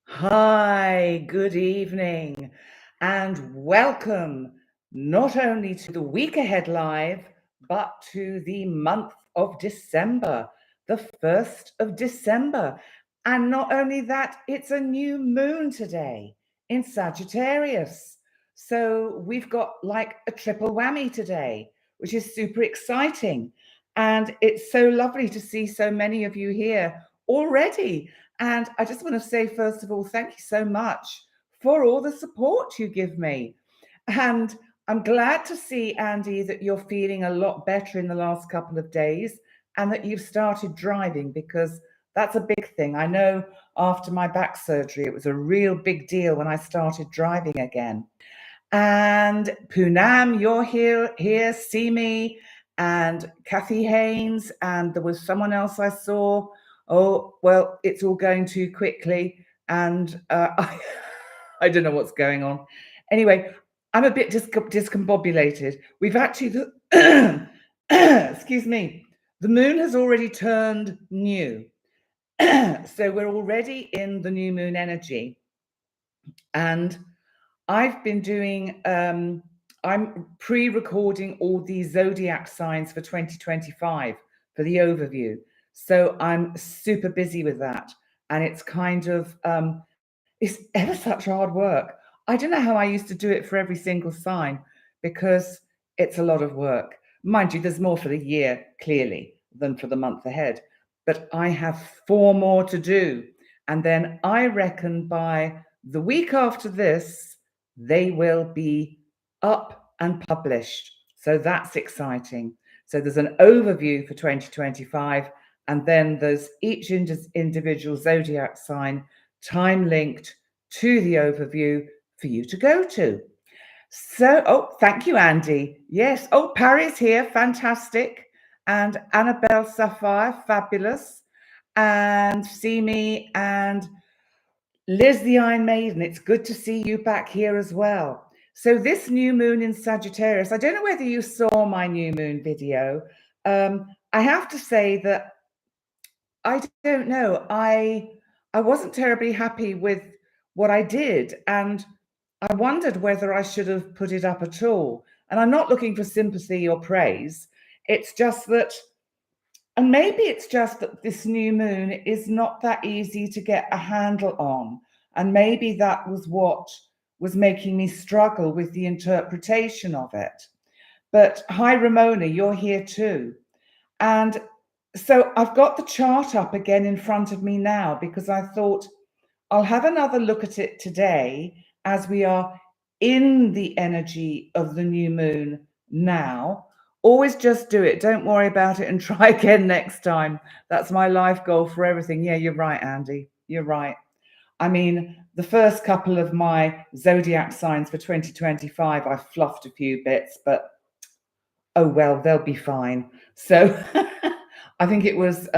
Hi, good evening, and welcome not only to the week ahead live, but to the month of December, the 1st of December. And not only that, it's a new moon today in Sagittarius. So we've got like a triple whammy today, which is super exciting. And it's so lovely to see so many of you here already. And I just want to say, first of all, thank you so much for all the support you give me. And I'm glad to see, Andy, that you're feeling a lot better in the last couple of days and that you've started driving, because that's a big thing. I know after my back surgery, it was a real big deal when I started driving again. And Poonam, you're here, Simi, and Kathy Haynes, and there was someone else I saw. Oh, well, it's all going too quickly, and I don't know what's going on. Anyway, I'm a bit discombobulated. We've actually, excuse me, the moon has already turned new. So we're already in the new moon energy. And I've been doing, I'm pre-recording all these zodiac signs for 2025 for the overview. So I'm super busy with that. And it's kind of, it's ever such hard work. I don't know how I used to do it for every single sign, because it's a lot of work. Mind you, there's more for the year, clearly, than for the month ahead. But I have 4 more to do. And then I reckon by the week after this, they will be up and published. So that's exciting. So there's an overview for 2025, and then there's each individual zodiac sign time linked to the overview for you to go to. So, oh, thank you, Andy. Yes. Oh, Parry's here. Fantastic. And Annabelle Sapphire, fabulous. And Simi and Liz the Iron Maiden, it's good to see you back here as well. So this new moon in Sagittarius, I don't know whether you saw my new moon video. I have to say that I don't know. I wasn't terribly happy with what I did, and I wondered whether I should have put it up at all. And I'm not looking for sympathy or praise. It's just that, and maybe it's just that this new moon is not that easy to get a handle on. And maybe that was what was making me struggle with the interpretation of it. But hi, Ramona, you're here too. And so I've got the chart up again in front of me now, because I thought I'll have another look at it today as we are in the energy of the new moon now. Always just do it. Don't worry about it and try again next time. That's my life goal for everything. Yeah, you're right, Andy. You're right. I mean, the first couple of my zodiac signs for 2025, I fluffed a few bits, but oh well, they'll be fine. So I think it was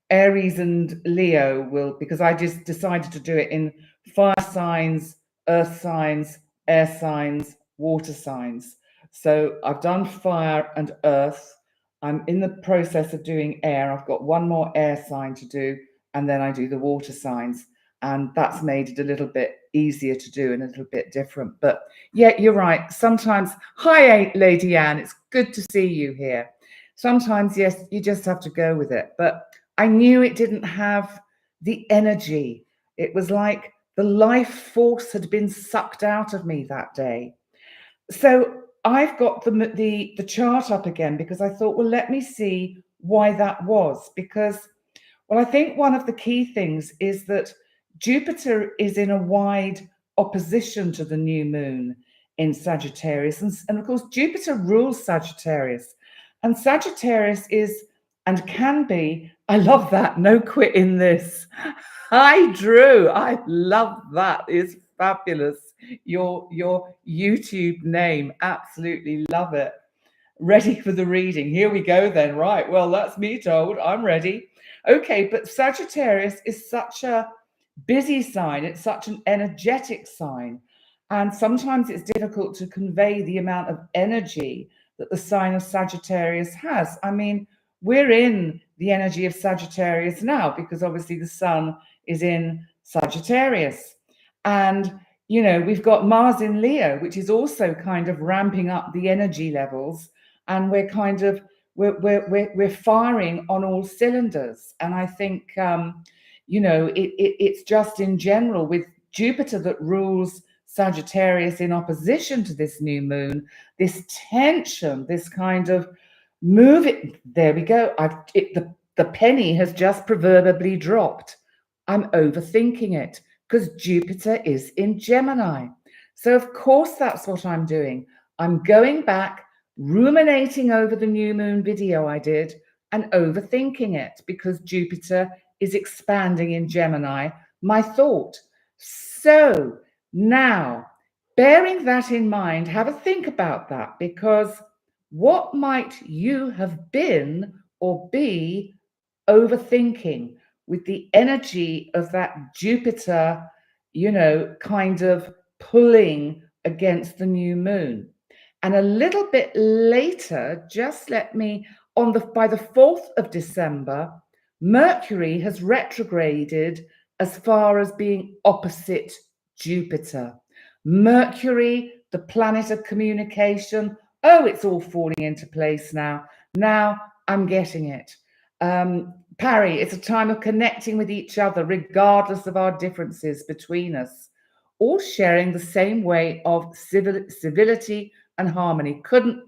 Aries and Leo will, because I just decided to do it in fire signs, earth signs, air signs, water signs. So I've done fire and earth. I'm in the process of doing air. I've got one more air sign to do, and then I do the water signs. And that's made it a little bit easier to do and a little bit different. But yeah, you're right. Sometimes, hi, Lady Anne. It's good to see you here. Sometimes, yes, you just have to go with it. But I knew it didn't have the energy. It was like the life force had been sucked out of me that day. So I've got the chart up again, because I thought, well, let me see why that was. Because, well, I think one of the key things is that Jupiter is in a wide opposition to the new moon in Sagittarius. And of course, Jupiter rules Sagittarius. And Sagittarius is and can be, I love that, no quit in this. Hi, Drew. I love that. It's fabulous. Your YouTube name. Absolutely love it. Ready for the reading. Here we go then. Right. Well, that's me told. I'm ready. Okay, but Sagittarius is such a busy sign. It's such an energetic sign. And sometimes it's difficult to convey the amount of energy that the sign of Sagittarius has. I mean, we're in the energy of Sagittarius now, because obviously the sun is in Sagittarius. And, you know, we've got Mars in Leo, which is also kind of ramping up the energy levels. And we're kind of, we're firing on all cylinders. And I think, you know, it's just in general with Jupiter that rules Sagittarius in opposition to this new moon, this tension, this kind of moving. There we go. The penny has just proverbially dropped. I'm overthinking it because Jupiter is in Gemini. So of course that's what I'm doing. I'm going back, ruminating over the new moon video I did and overthinking it because Jupiter is expanding in Gemini, my thought. So now, bearing that in mind, have a think about that, because what might you have been or be overthinking with the energy of that Jupiter, you know, kind of pulling against the new moon? And a little bit later, just let me, by the 4th of December, Mercury has retrograded as far as being opposite Jupiter. Mercury, the planet of communication. Oh, it's all falling into place now. Now I'm getting it. Parry, it's a time of connecting with each other, regardless of our differences between us, all sharing the same way of civility and harmony. Couldn't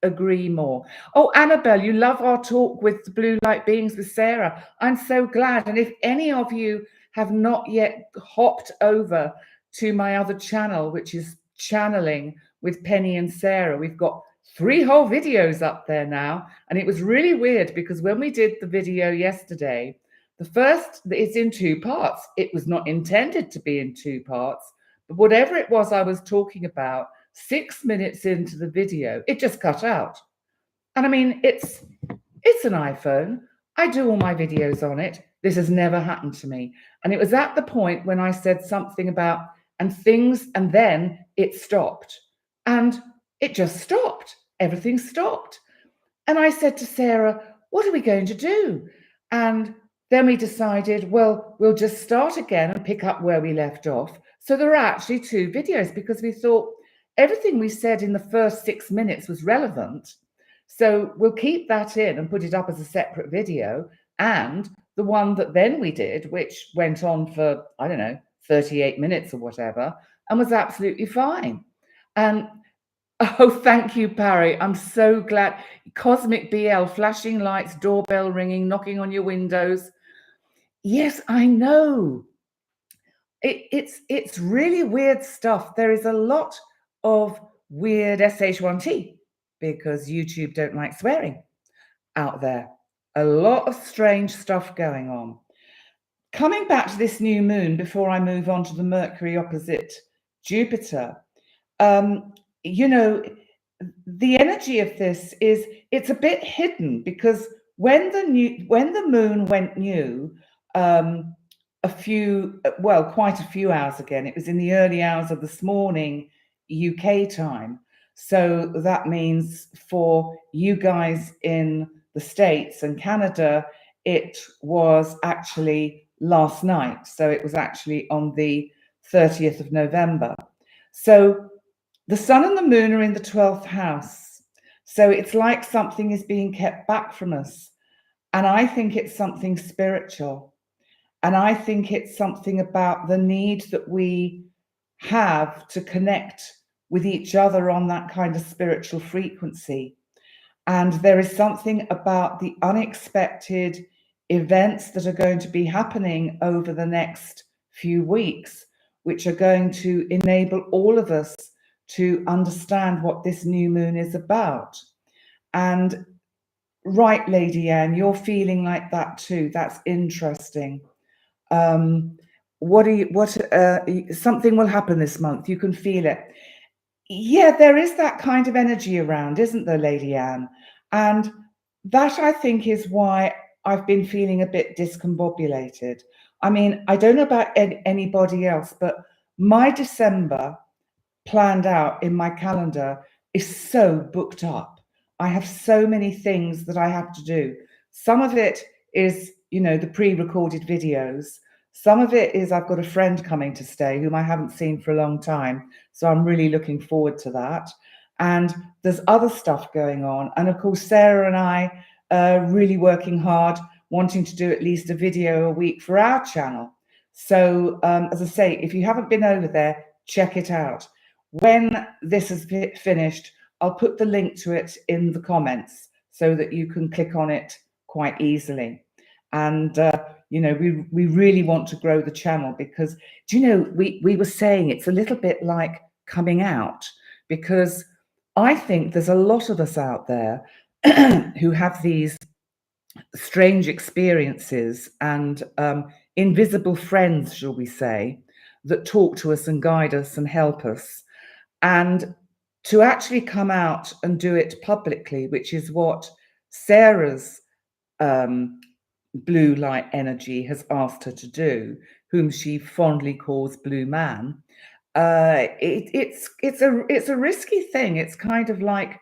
agree more. Oh, Annabelle, you love our talk with the blue light beings with Sarah. I'm so glad. And if any of you have not yet hopped over to my other channel, which is Channeling with Penny and Sarah, we've got 3 whole videos up there now. And it was really weird because when we did the video yesterday, the first, it's in 2 parts. It was not intended to be in 2 parts, but whatever it was I was talking about, 6 minutes into the video, it just cut out. And I mean, it's an iPhone. I do all my videos on it. This has never happened to me. And it was at the point when I said something about and then it stopped. And it just stopped. Everything stopped. And I said to Sarah, what are we going to do? And then we decided, well, we'll just start again and pick up where we left off. So there are actually 2 videos because we thought everything we said in the first 6 minutes was relevant. So we'll keep that in and put it up as a separate video. And the one that then we did, which went on for, I don't know, 38 minutes or whatever, and was absolutely fine. And oh, thank you, Parry. I'm so glad. Cosmic BL, flashing lights, doorbell ringing, knocking on your windows. Yes, I know. It's really weird stuff. There is a lot of weird SH1T because YouTube don't like swearing out there. A lot of strange stuff going on. Coming back to this new moon before I move on to the Mercury opposite Jupiter, you know, the energy of this is, it's a bit hidden because when the moon went new, quite a few hours again, it was in the early hours of this morning UK time. So that means for you guys in the States and Canada, it was actually last night. So it was actually on the 30th of November. So the sun and the moon are in the 12th house. So it's like something is being kept back from us. And I think it's something spiritual. And I think it's something about the need that we have to connect with each other on that kind of spiritual frequency. And there is something about the unexpected events that are going to be happening over the next few weeks, which are going to enable all of us to understand what this new moon is about. And right, Lady Anne, you're feeling like that too. That's interesting. Something will happen this month. You can feel it. Yeah, there is that kind of energy around, isn't there, Lady Anne? And that, I think, is why I've been feeling a bit discombobulated. I mean, I don't know about anybody else, but my December planned out in my calendar is so booked up. I have so many things that I have to do. Some of it is, the pre-recorded videos. Some of it is I've got a friend coming to stay whom I haven't seen for a long time. So I'm really looking forward to that. And there's other stuff going on. And of course, Sarah and I are really working hard, wanting to do at least a video a week for our channel. So as I say, if you haven't been over there, check it out. When this is finished, I'll put the link to it in the comments so that you can click on it quite easily. And we really want to grow the channel because, we were saying it's a little bit like coming out, because I think there's a lot of us out there who have these strange experiences and invisible friends, shall we say, that talk to us and guide us and help us. And to actually come out and do it publicly, which is what Sarah's blue light energy has asked her to do, whom she fondly calls Blue Man. It's a risky thing. It's kind of like,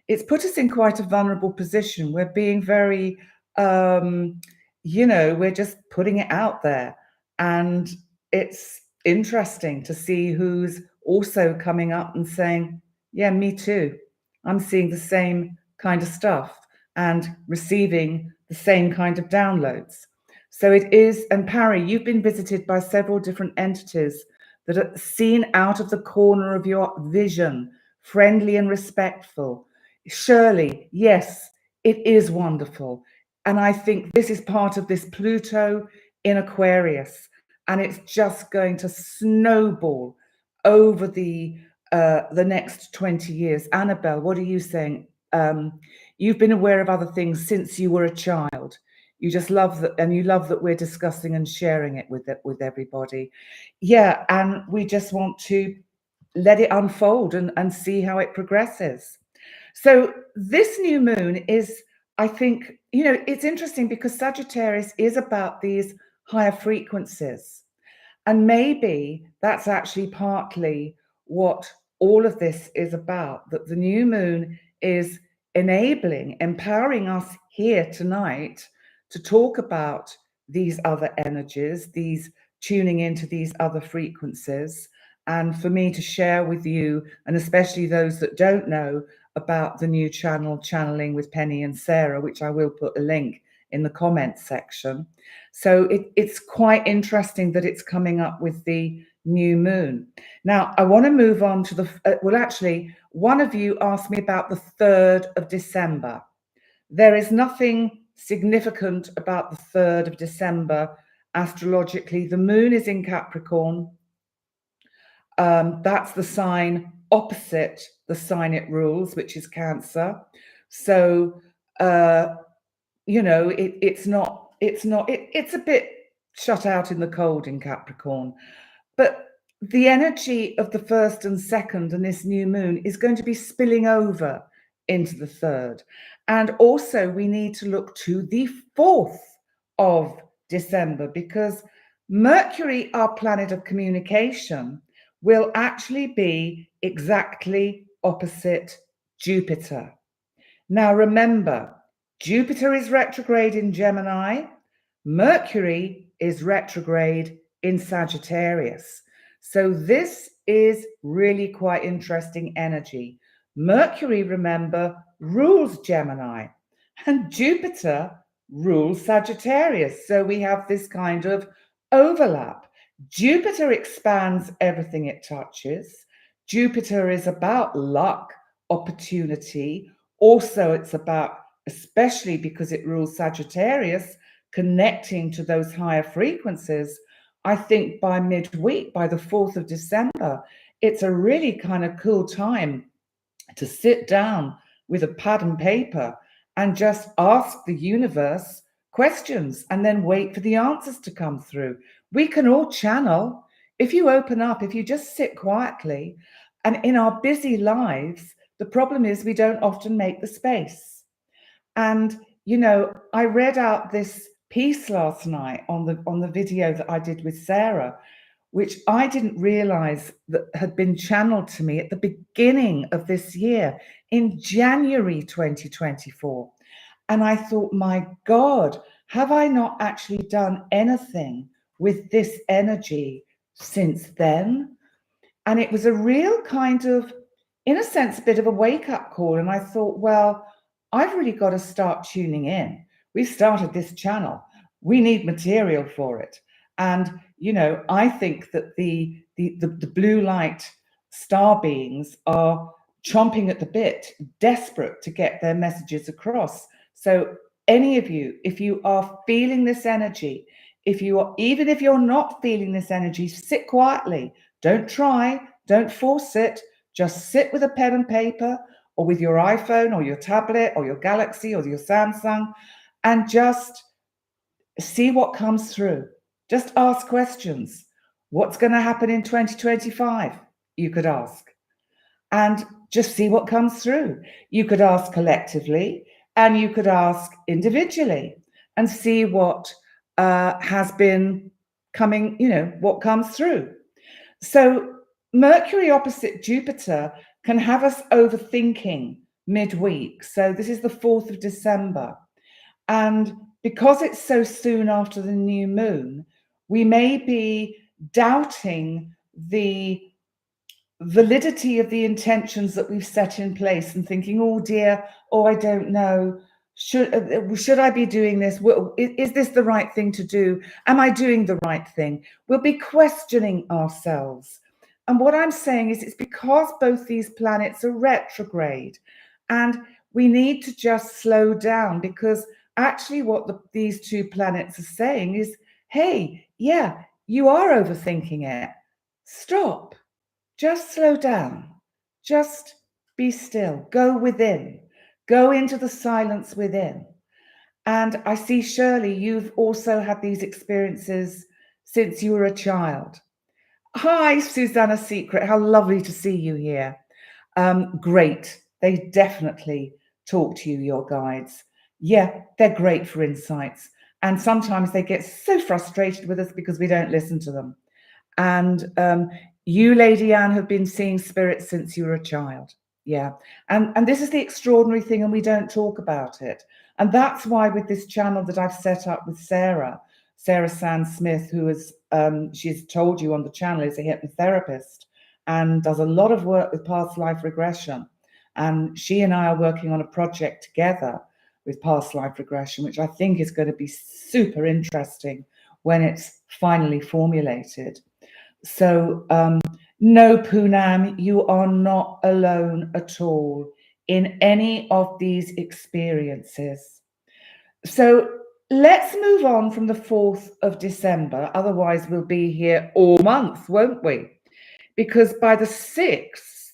it's put us in quite a vulnerable position. We're being very, we're just putting it out there. And it's interesting to see who's also coming up and saying, yeah, me too. I'm seeing the same kind of stuff and receiving the same kind of downloads. So it is, and Parry, you've been visited by several different entities that are seen out of the corner of your vision, friendly and respectful. Shirley, yes, it is wonderful. And I think this is part of this Pluto in Aquarius, and it's just going to snowball over the next 20 years. Annabelle, what are you saying? You've been aware of other things since you were a child. You just love that, and you love that we're discussing and sharing it with everybody. Yeah, and we just want to let it unfold and see how it progresses. So this new moon is, I think, it's interesting because Sagittarius is about these higher frequencies. And maybe that's actually partly what all of this is about, that the new moon is enabling, empowering us here tonight to talk about these other energies, these tuning into these other frequencies, and for me to share with you, and especially those that don't know about the new channel, Channeling with Penny and Sarah, which I will put a link in the comments section. So it's quite interesting that it's coming up with the new moon. Now, I want to move on to the, well, actually, one of you asked me about the 3rd of December. There is nothing significant about the 3rd of December astrologically. The moon is in Capricorn. That's the sign opposite the sign it rules, which is Cancer. So, it's a bit shut out in the cold in Capricorn. But the energy of the 1st and 2nd and this new moon is going to be spilling over into the 3rd. And also we need to look to the 4th of December, because Mercury, our planet of communication, will actually be exactly opposite Jupiter. Now remember, Jupiter is retrograde in Gemini, Mercury is retrograde in Sagittarius. So this is really quite interesting energy. Mercury, remember, rules Gemini, and Jupiter rules Sagittarius. So we have this kind of overlap. Jupiter expands everything it touches. Jupiter is about luck, opportunity. Also, it's about, especially because it rules Sagittarius, connecting to those higher frequencies. I think by midweek, by the 4th of December, it's a really kind of cool time to sit down with a pad and paper and just ask the universe questions and then wait for the answers to come through. We can all channel. If you open up, if you just sit quietly, and in our busy lives, the problem is we don't often make the space. And, I read out this piece last night on the video that I did with Sarah, which I didn't realize that had been channeled to me at the beginning of this year, in January 2024. And I thought, my God, have I not actually done anything with this energy since then? And it was a real kind of, in a sense, a bit of a wake-up call. And I thought, well, I've really got to start tuning in. We've started this channel. We need material for it. And, you know, I think that the blue light star beings are chomping at the bit, desperate to get their messages across. So any of you, if you are feeling this energy, if you are, even if you're not feeling this energy, sit quietly. Don't try, don't force it. Just sit with a pen and paper, or with your iPhone or your tablet or your Galaxy or your Samsung, and just see what comes through. Just ask questions. What's going to happen in 2025? You could ask. And just see what comes through. You could ask collectively, and you could ask individually, and see what has been coming, you know, what comes through. So Mercury opposite Jupiter can have us overthinking midweek. So this is the 4th of December. And because it's so soon after the new moon, we may be doubting the validity of the intentions that we've set in place and thinking, oh dear, oh, I don't know. Should I be doing this? Is this the right thing to do? Am I doing the right thing? We'll be questioning ourselves. And what I'm saying is it's because both these planets are retrograde, and we need to just slow down, because actually what these two planets are saying is, hey, yeah, you are overthinking it. Stop. Just slow down. Just be still. Go within. Go into the silence within. And I see, Shirley, you've also had these experiences since you were a child. Hi, Susanna Secret. How lovely to see you here. Great. They definitely talk to you, your guides. Yeah, they're great for insights. And sometimes they get so frustrated with us because we don't listen to them. And you, Lady Anne, have been seeing spirits since you were a child. Yeah. And this is the extraordinary thing, and we don't talk about it. And that's why with this channel that I've set up with Sarah Sands Smith, who is, she's told you on the channel, is a hypnotherapist and does a lot of work with past life regression. And she and I are working on a project together with past life regression, which I think is going to be super interesting when it's finally formulated. So no, Poonam, you are not alone at all in any of these experiences. So let's move on from the 4th of December. Otherwise, we'll be here all month, won't we? Because by the 6th,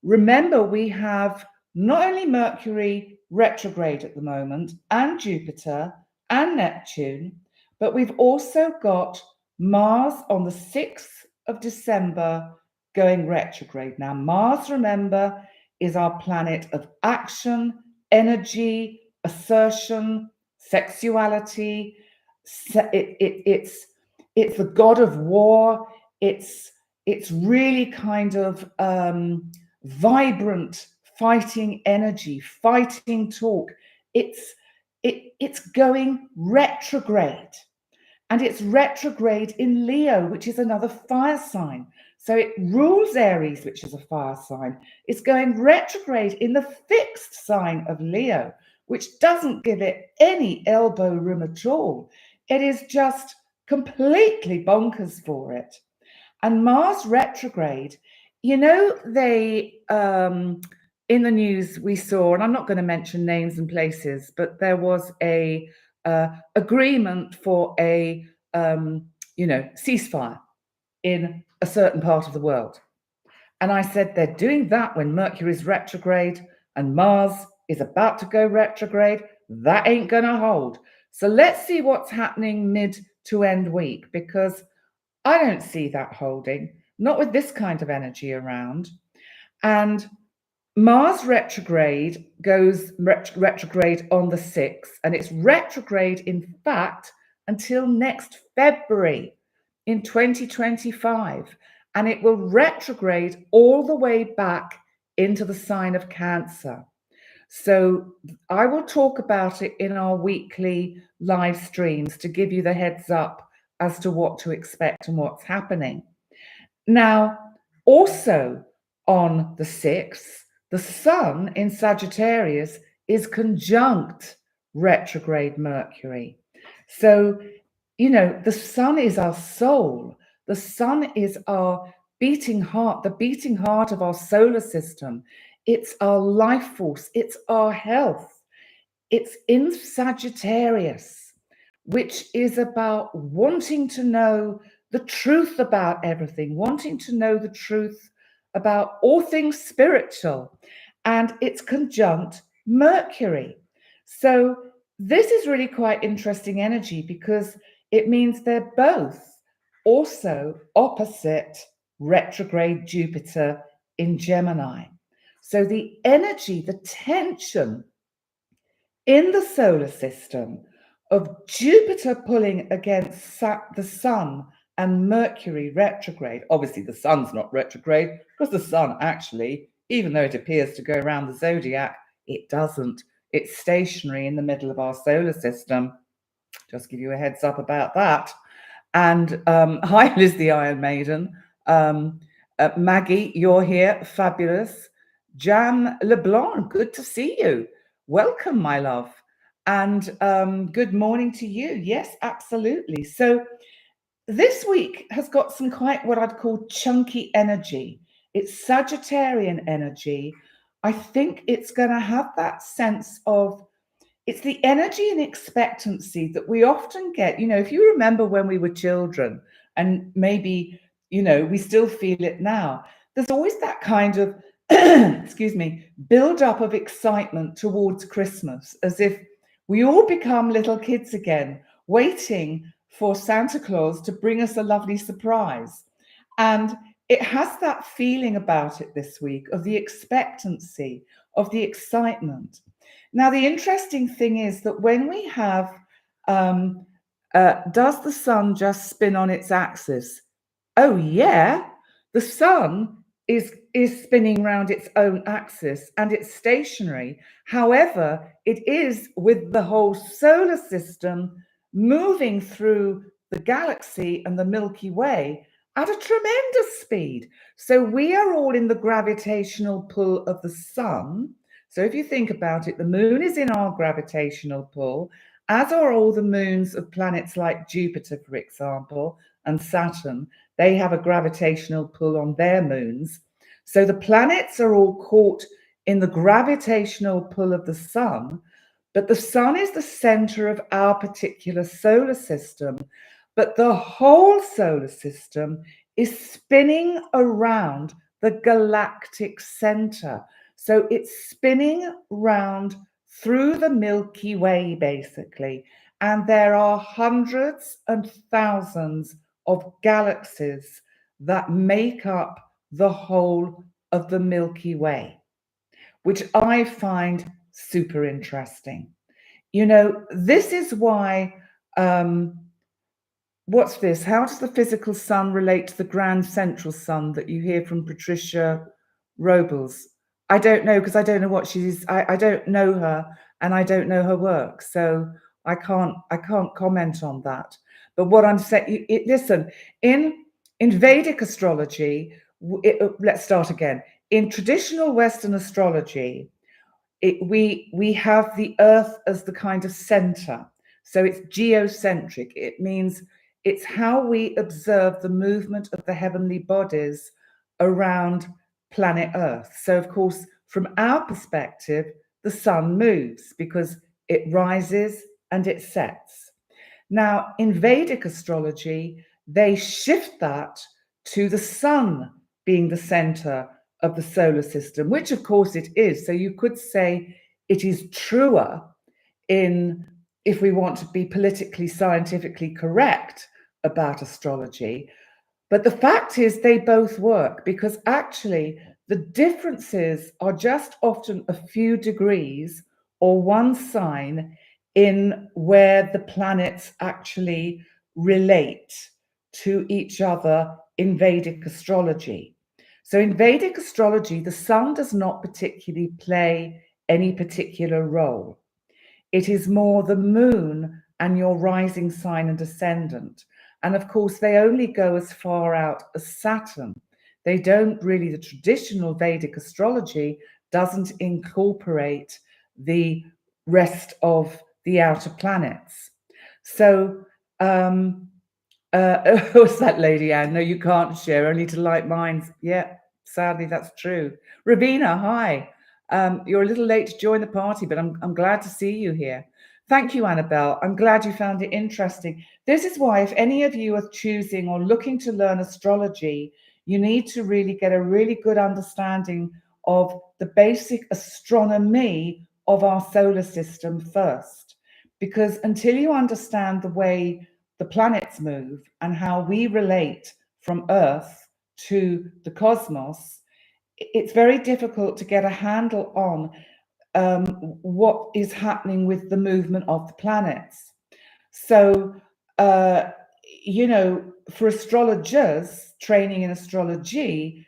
remember, we have not only Mercury retrograde at the moment, and Jupiter and Neptune, but we've also got Mars on the 6th of December going retrograde. Now, Mars, remember, is our planet of action, energy, assertion, sexuality. It's the god of war. It's really kind of vibrant, fighting energy, fighting talk. It's going retrograde. And it's retrograde in Leo, which is another fire sign. So it rules Aries, which is a fire sign. It's going retrograde in the fixed sign of Leo, which doesn't give it any elbow room at all. It is just completely bonkers for it. And Mars retrograde, you know, they, in the news we saw, and I'm not going to mention names and places, but there was a agreement for a ceasefire in a certain part of the world. And I said, they're doing that when Mercury is retrograde and Mars is about to go retrograde. That ain't going to hold. So let's see what's happening mid to end week, because I don't see that holding, not with this kind of energy around. And Mars retrograde goes retrograde on the 6th, and it's retrograde, in fact, until next February in 2025. And it will retrograde all the way back into the sign of Cancer. So I will talk about it in our weekly live streams to give you the heads up as to what to expect and what's happening. Now, also on the 6th, the Sun in Sagittarius is conjunct retrograde Mercury. So, the Sun is our soul. The Sun is our beating heart, the beating heart of our solar system. It's our life force. It's our health. It's in Sagittarius, which is about wanting to know the truth about everything, wanting to know the truth about all things spiritual. And it's conjunct Mercury. So this is really quite interesting energy because it means they're both also opposite retrograde Jupiter in Gemini. So the energy, the tension in the solar system of Jupiter pulling against the Sun and Mercury retrograde. Obviously, the Sun's not retrograde because the Sun actually, even though it appears to go around the zodiac, it doesn't. It's stationary in the middle of our solar system. Just give you a heads up about that. And hi, Liz the Iron Maiden. Maggie, you're here. Fabulous. Jam LeBlanc, good to see you. Welcome, my love. And good morning to you. Yes, absolutely. So this week has got some quite what I'd call chunky energy. It's Sagittarian energy. I think it's going to have that sense of, it's the energy and expectancy that we often get. If you remember when we were children, and maybe, we still feel it now, there's always that kind of, excuse me, build up of excitement towards Christmas, as if we all become little kids again, waiting for Santa Claus to bring us a lovely surprise. And it has that feeling about it this week of the expectancy, of the excitement. Now, the interesting thing is that when we have, does the Sun just spin on its axis? Oh, yeah, the Sun is spinning around its own axis and it's stationary. However, it is with the whole solar system moving through the galaxy and the Milky Way at a tremendous speed. So we are all in the gravitational pull of the Sun. So if you think about it, the moon is in our gravitational pull, as are all the moons of planets like Jupiter, for example, and Saturn. They have a gravitational pull on their moons. So the planets are all caught in the gravitational pull of the Sun, but the Sun is the center of our particular solar system. But the whole solar system is spinning around the galactic center. So it's spinning round through the Milky Way, basically. And there are hundreds and thousands of galaxies that make up the whole of the Milky Way, which I find super interesting. This is why, what's this? How does the physical sun relate to the grand central sun that you hear from Patricia Robles? I don't know, because I don't know what she's, I don't know her and I don't know her work. So I can't comment on that. But what I'm saying, listen, in Vedic astrology, let's start again. In traditional Western astrology, we have the Earth as the kind of center. So it's geocentric. It means it's how we observe the movement of the heavenly bodies around planet Earth. So, of course, from our perspective, the sun moves because it rises and it sets. Now, in Vedic astrology, they shift that to the sun being the center of the solar system, which of course it is. So you could say it is truer if we want to be politically, scientifically correct about astrology. But the fact is they both work, because actually the differences are just often a few degrees or one sign in where the planets actually relate to each other in Vedic astrology. So in Vedic astrology, the sun does not particularly play any particular role. It is more the moon and your rising sign and ascendant. And of course, they only go as far out as Saturn. They don't really, the traditional Vedic astrology doesn't incorporate the rest of the outer planets. So, what's that, Lady Anne? No, you can't share, only to like minds. Yeah, sadly, that's true. Ravina, hi. You're a little late to join the party, but I'm glad to see you here. Thank you, Annabelle. I'm glad you found it interesting. This is why, if any of you are choosing or looking to learn astrology, you need to really get a really good understanding of the basic astronomy of our solar system first. Because until you understand the way the planets move and how we relate from Earth to the cosmos, it's very difficult to get a handle on what is happening with the movement of the planets. So, for astrologers training in astrology,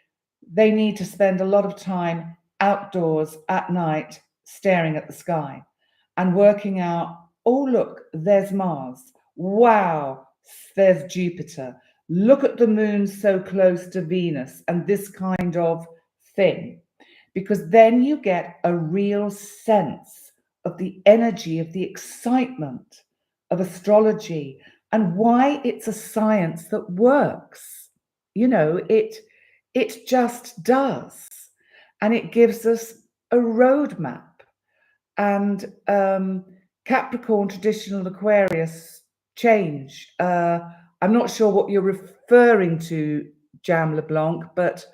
they need to spend a lot of time outdoors at night staring at the sky and working out, oh, look, there's Mars. Wow, there's Jupiter. Look at the moon so close to Venus and this kind of thing. Because then you get a real sense of the energy, of the excitement of astrology and why it's a science that works. It just does. And it gives us a roadmap. And Capricorn, traditional Aquarius change. I'm not sure what you're referring to, Jam LeBlanc, but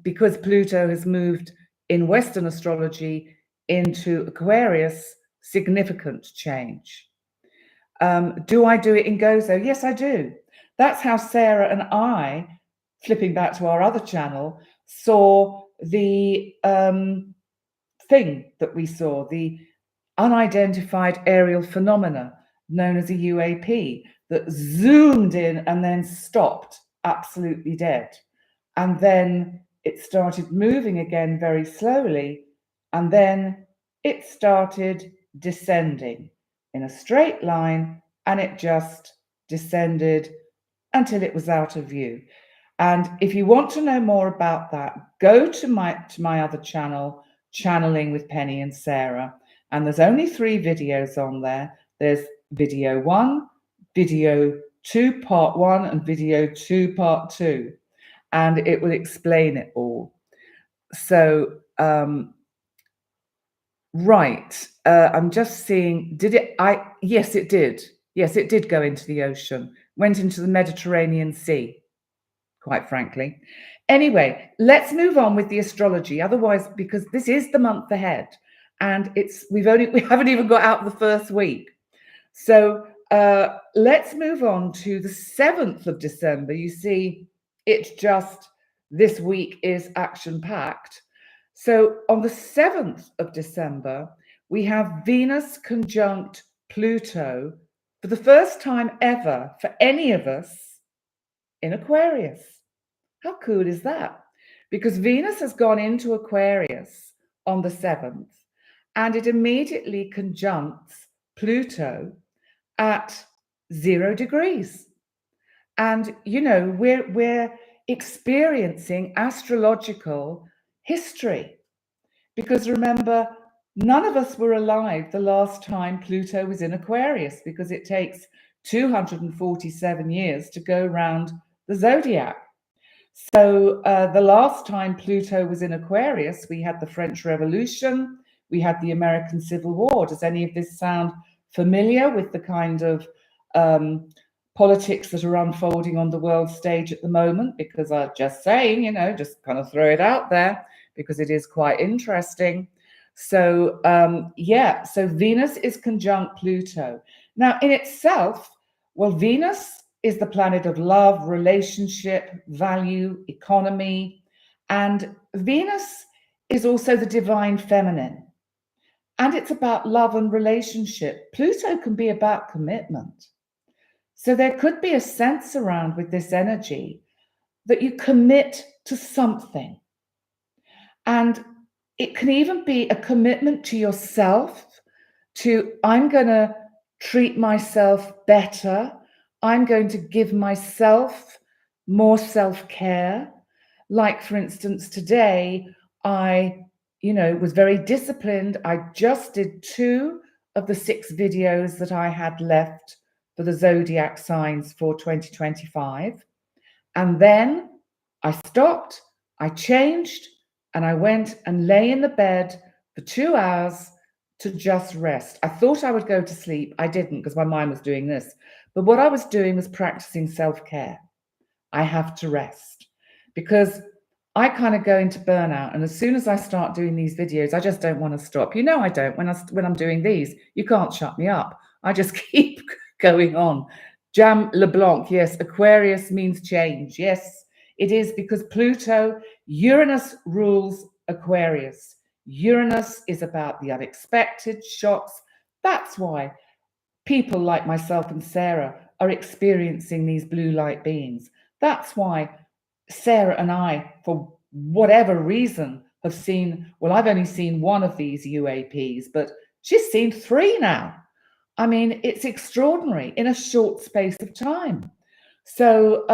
because Pluto has moved in Western astrology into Aquarius, significant change. Do I do it in Gozo? Yes, I do. That's how Sarah and I, flipping back to our other channel, saw the thing that we saw, the unidentified aerial phenomena known as a UAP that zoomed in and then stopped absolutely dead. And then it started moving again very slowly. And then it started descending in a straight line, and it just descended until it was out of view. And if you want to know more about that, go to my other channel, Channeling with Penny and Sarah. And there's only 3 videos on there. There's video 1, video 2, part 1, and video 2, part 2. And it will explain it all. So, right. I'm just seeing, yes, it did. Yes, it did go into the ocean, went into the Mediterranean Sea, quite frankly. Anyway, let's move on with the astrology. Otherwise, because this is the month ahead, and we haven't even got out the first week. So let's move on to the 7th of December. You see, this week is action-packed. So on the 7th of December, we have Venus conjunct Pluto for the first time ever for any of us in Aquarius. How cool is that? Because Venus has gone into Aquarius on the 7th, and it immediately conjuncts Pluto at 0 degrees. And, we're experiencing astrological history. Because remember, none of us were alive the last time Pluto was in Aquarius, because it takes 247 years to go around the zodiac. So the last time Pluto was in Aquarius, we had the French Revolution, we had the American Civil War. Does any of this sound familiar with the kind of politics that are unfolding on the world stage at the moment? Because I'm just saying, just kind of throw it out there, because it is quite interesting. So so Venus is conjunct Pluto. Now, in itself, well, Venus is the planet of love, relationship, value, economy. And Venus is also the divine feminine. And it's about love and relationship. Pluto can be about commitment. So there could be a sense around with this energy that you commit to something. And it can even be a commitment to yourself to, I'm going to treat myself better. I'm going to give myself more self-care. Like, for instance, today, I, was very disciplined. I just did 2 of the 6 videos that I had left for the zodiac signs for 2025. And then I stopped, I changed, and I went and lay in the bed for 2 hours to just rest. I thought I would go to sleep. I didn't, because my mind was doing this. But what I was doing was practicing self-care. I have to rest, because I kind of go into burnout. And as soon as I start doing these videos, I just don't want to stop. I don't. When I'm doing these, you can't shut me up. I just keep going on. Jam LeBlanc, yes, Aquarius means change. Yes, it is, because Uranus rules Aquarius. Uranus is about the unexpected shocks. That's why people like myself and Sarah are experiencing these blue light beings. That's why Sarah and I, for whatever reason, have seen, well, I've only seen 1 of these UAPs, but she's seen 3 now. I mean, it's extraordinary in a short space of time. So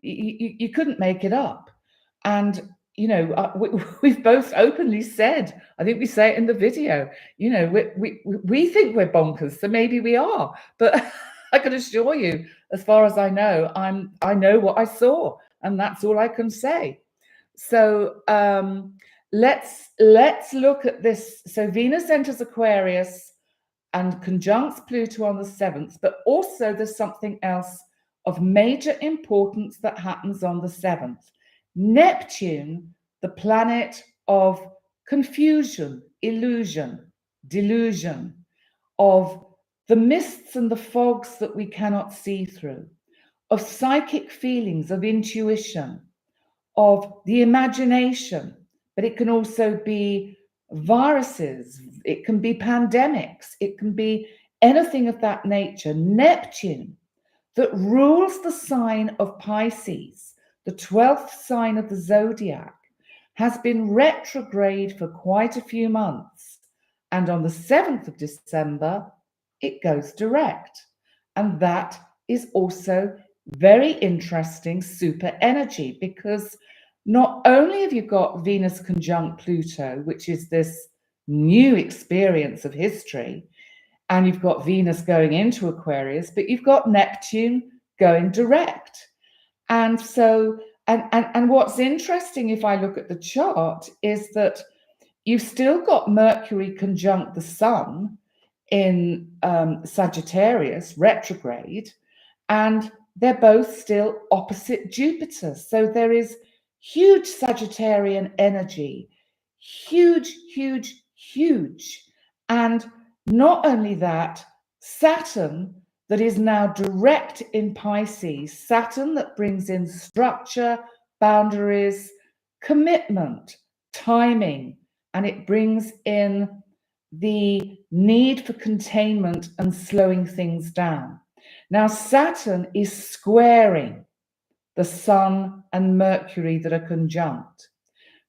you couldn't make it up. And we've both openly said, I think we say it in the video, we think we're bonkers, so maybe we are, but I can assure you, as far as I know, I know what I saw, and that's all I can say. So let's look at this. So Venus enters Aquarius and conjuncts Pluto on the 7th, but also there's something else of major importance that happens on the 7th. Neptune, the planet of confusion, illusion, delusion, of the mists and the fogs that we cannot see through, of psychic feelings, of intuition, of the imagination, but it can also be viruses, it can be pandemics, it can be anything of that nature. Neptune, that rules the sign of Pisces, the 12th sign of the zodiac, has been retrograde for quite a few months. And on the 7th of December, it goes direct. And that is also very interesting super energy, because not only have you got Venus conjunct Pluto, which is this new experience of history, and you've got Venus going into Aquarius, but you've got Neptune going direct. And so, and what's interesting, if I look at the chart, is that you've still got Mercury conjunct the Sun in Sagittarius, retrograde, and they're both still opposite Jupiter. So there is huge Sagittarian energy, huge, huge, huge. And not only that, Saturn, that is now direct in Pisces, Saturn that brings in structure, boundaries, commitment, timing, and it brings in the need for containment and slowing things down. Now, Saturn is squaring the Sun and Mercury that are conjunct.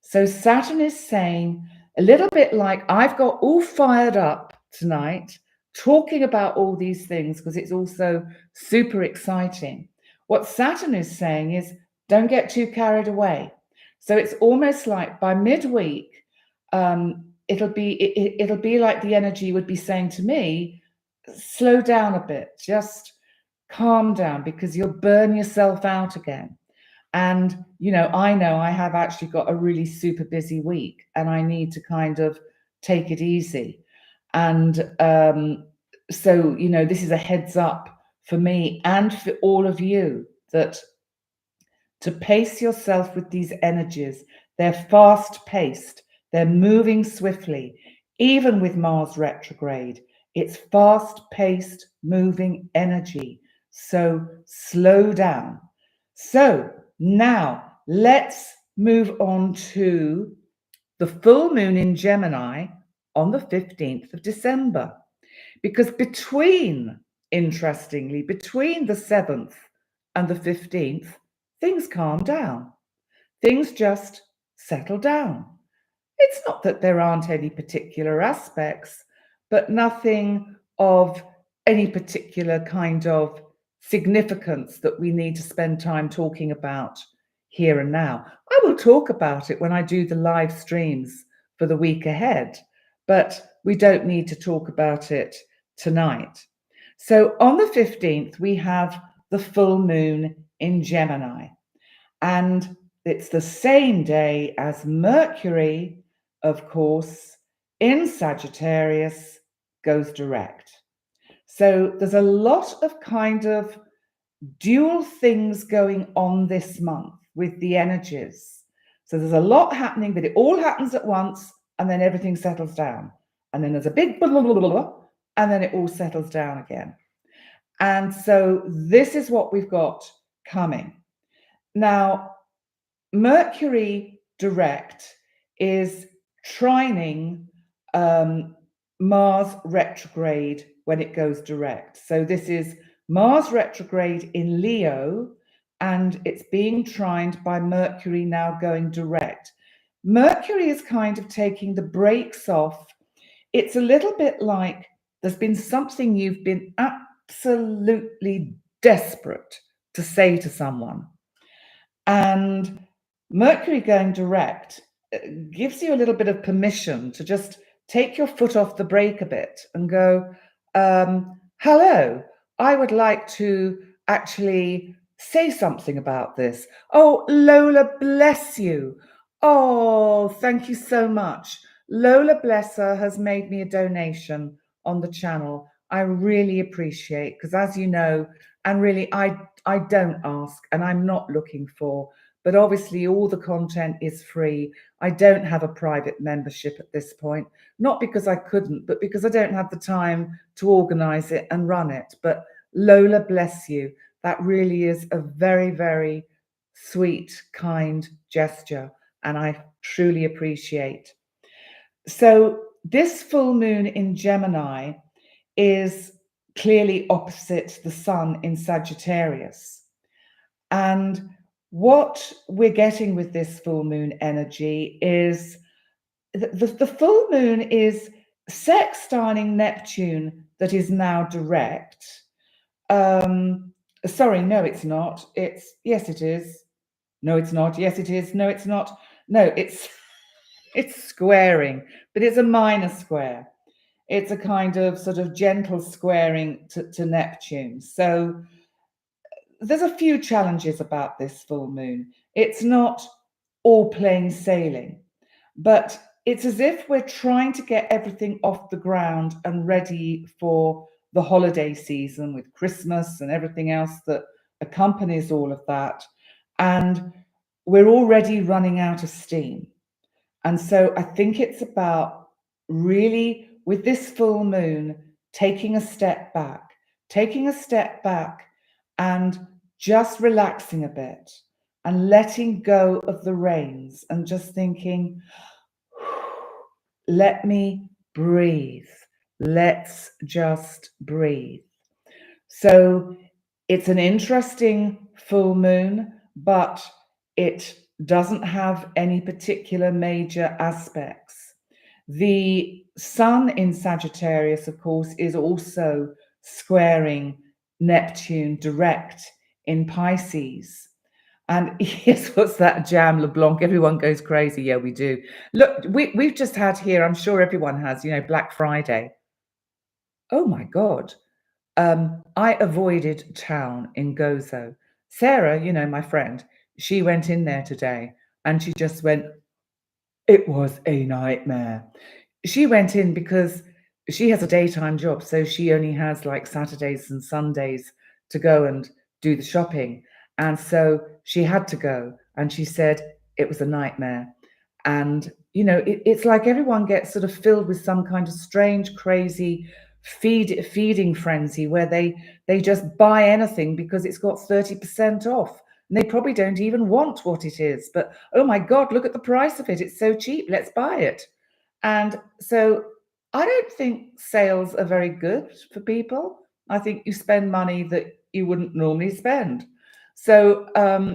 So Saturn is saying, a little bit like, I've got all fired up tonight talking about all these things because it's also super exciting. What Saturn is saying is, don't get too carried away. So it's almost like by midweek, it'll be like the energy would be saying to me, slow down a bit, just calm down, because you'll burn yourself out again. And, I know I have actually got a really super busy week and I need to kind of take it easy. And so, this is a heads up for me and for all of you, that to pace yourself with these energies. They're fast paced. They're moving swiftly. Even with Mars retrograde, it's fast paced moving energy. So slow down. So now let's move on to the full moon in Gemini on the 15th of December. Because interestingly, between the 7th and the 15th, things calm down. Things just settle down. It's not that there aren't any particular aspects, but nothing of any particular kind of significance that we need to spend time talking about here and now. I will talk about it when I do the live streams for the week ahead, but we don't need to talk about it tonight. So on the 15th, we have the full moon in Gemini, and it's the same day as Mercury, of course, in Sagittarius goes direct. So there's a lot of kind of dual things going on this month with the energies. So there's a lot happening, but it all happens at once, and then everything settles down. And then there's a big blah, blah, blah, blah, blah, and then it all settles down again. And so this is what we've got coming. Now, Mercury direct is trining Mars retrograde when it goes direct. So this is Mars retrograde in Leo, and it's being trined by Mercury now going direct. Mercury is kind of taking the brakes off. It's a little bit like there's been something you've been absolutely desperate to say to someone. And Mercury going direct gives you a little bit of permission to just take your foot off the brake a bit and go, hello, I would like to actually say something about this. Oh, Lola, bless you. Oh, thank you so much. Lola, bless her, has made me a donation on the channel. I really appreciate, because as you know, and really I don't ask, and I'm not looking for, but obviously all the content is free. I don't have a private membership at this point, not because I couldn't, but because I don't have the time to organize it and run it. But Lola, bless you. That really is a very, very sweet, kind gesture, and I truly appreciate. So this full moon in Gemini is clearly opposite the sun in Sagittarius. And what we're getting with this full moon energy is the full moon is sextiling Neptune that is now direct. Sorry, no, it's not. Yes, it is. No, it's not. Yes, it is. No, it's not. No, it's squaring, but it's a minor square. It's a kind of sort of gentle squaring to Neptune. So there's a few challenges about this full moon. It's not all plain sailing, but it's as if we're trying to get everything off the ground and ready for the holiday season with Christmas and everything else that accompanies all of that. And we're already running out of steam. And so I think it's about really, with this full moon, taking a step back and just relaxing a bit and letting go of the reins and just thinking, let me breathe. Let's just breathe. So it's an interesting full moon, but it doesn't have any particular major aspects. The sun in Sagittarius, of course, is also squaring Neptune direct in Pisces. And yes, what's that jam LeBlanc? Everyone goes crazy. Yeah, we do. Look, we've just had here, I'm sure everyone has, Black Friday. Oh my God. I avoided town in Gozo. Sarah, my friend, she went in there today and she just went, it was a nightmare. She went in because she has a daytime job, so she only has like Saturdays and Sundays to go and do the shopping. And so she had to go, and she said it was a nightmare. And, it's like everyone gets sort of filled with some kind of strange, crazy feeding frenzy where they just buy anything because it's got 30% off. And they probably don't even want what it is, but oh my God, look at the price of it. It's so cheap. Let's buy it. And so I don't think sales are very good for people. I think you spend money that you wouldn't normally spend. So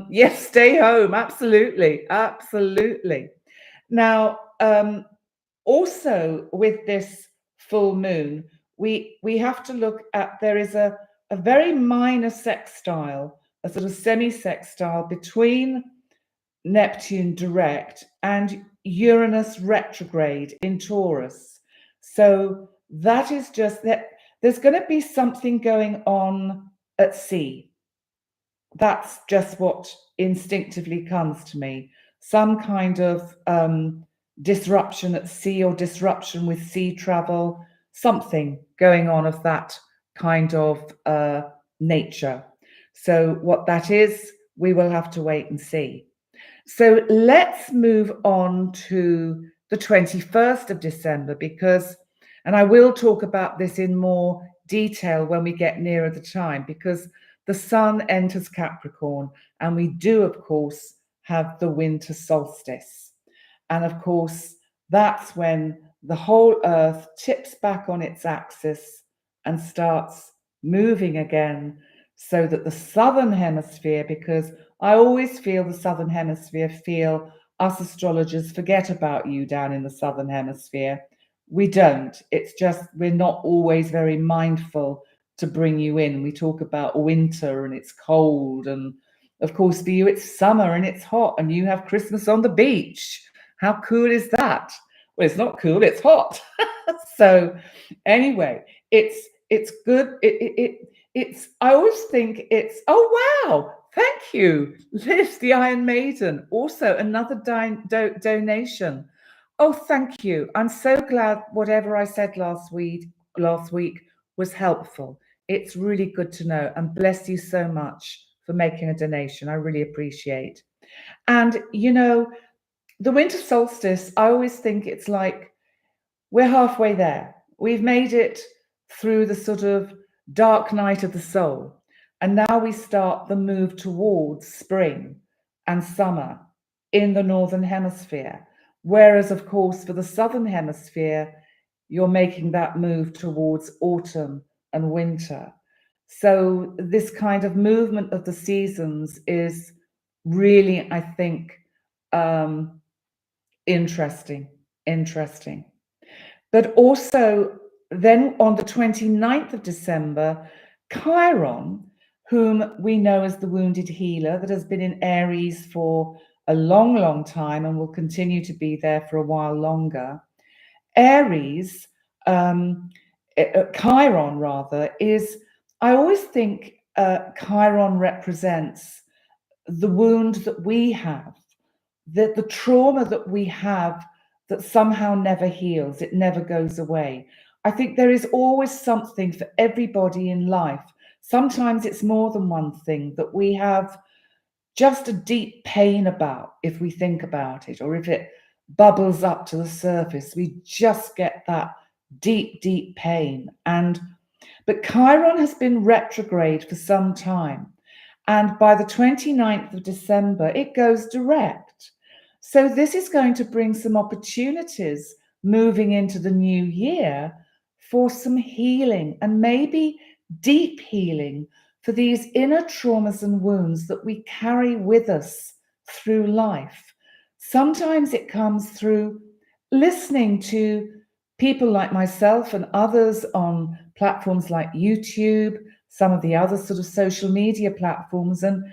yes, stay home. Absolutely. Absolutely. Now, also with this full moon, we have to look at, there is a very minor sextile, a sort of semi-sextile between Neptune direct and Uranus retrograde in Taurus. So that is just that there's going to be something going on at sea. That's just what instinctively comes to me. Some kind of disruption at sea or disruption with sea travel, something going on of that kind of nature. So what that is, we will have to wait and see. So let's move on to the 21st of December, because, and I will talk about this in more detail when we get nearer the time, because the sun enters Capricorn and we do, of course, have the winter solstice. And of course, that's when the whole earth tips back on its axis and starts moving again, so that the southern hemisphere, because I always feel the southern hemisphere feel us astrologers forget about you down in the southern hemisphere. We don't. It's just we're not always very mindful to bring you in. We talk about winter and it's cold, and of course for you it's summer and it's hot, and you have Christmas on the beach. How cool is that? Well, it's not cool, it's hot. So anyway, it's good. It's I always think it's, oh wow, thank you, Liz the Iron Maiden, also another donation. Oh, thank you. I'm so glad whatever I said last week was helpful. It's really good to know, and bless you so much for making a donation. I really appreciate. And you know, the winter solstice, I always think it's like we're halfway there. We've made it through the sort of dark night of the soul. And now we start the move towards spring and summer in the Northern Hemisphere. Whereas, of course, for the Southern Hemisphere, you're making that move towards autumn and winter. So this kind of movement of the seasons is really, I think, interesting. But also then on the 29th of December, Chiron, whom we know as the wounded healer, that has been in Aries for a long, long time and will continue to be there for a while longer. Aries, Chiron rather, is, I always think Chiron represents the wound that we have, that the trauma that we have that somehow never heals, it never goes away. I think there is always something for everybody in life. Sometimes it's more than one thing that we have just a deep pain about, if we think about it, or if it bubbles up to the surface, we just get that deep, deep pain. But Chiron has been retrograde for some time. And by the 29th of December, it goes direct. So this is going to bring some opportunities moving into the new year for some healing, and maybe deep healing for these inner traumas and wounds that we carry with us through life. Sometimes it comes through listening to people like myself and others on platforms like YouTube, some of the other sort of social media platforms, and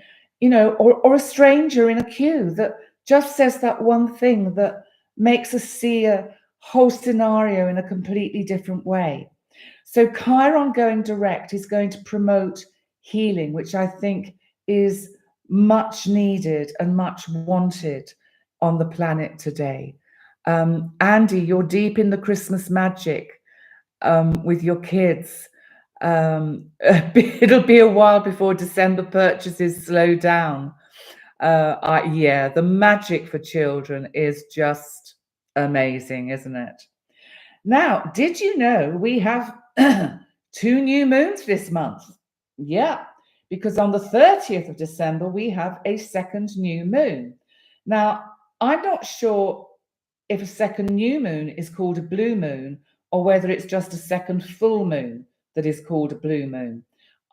you know, or a stranger in a queue that just says that one thing that makes us see a whole scenario in a completely different way. So Chiron going direct is going to promote healing, which I think is much needed and much wanted on the planet today. Andy, you're deep in the Christmas magic with your kids. It'll be a while before December purchases slow down. Yeah, the magic for children is just amazing, isn't it? Now, did you know we have 2 new moons this month? Yeah, because on the 30th of December, we have a second new moon. Now, I'm not sure if a second new moon is called a blue moon or whether it's just a second full moon that is called a blue moon.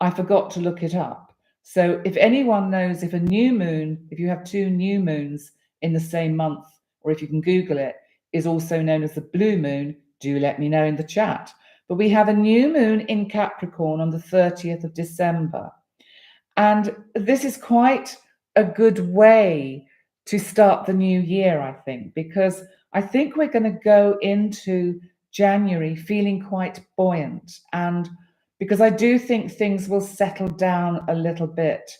I forgot to look it up. So if anyone knows if a new moon, if you have 2 new moons in the same month, or if you can Google it, is also known as the blue moon, do let me know in the chat. But we have a new moon in Capricorn on the 30th of December. And this is quite a good way to start the new year, I think, because I think we're going to go into January feeling quite buoyant. And because I do think things will settle down a little bit,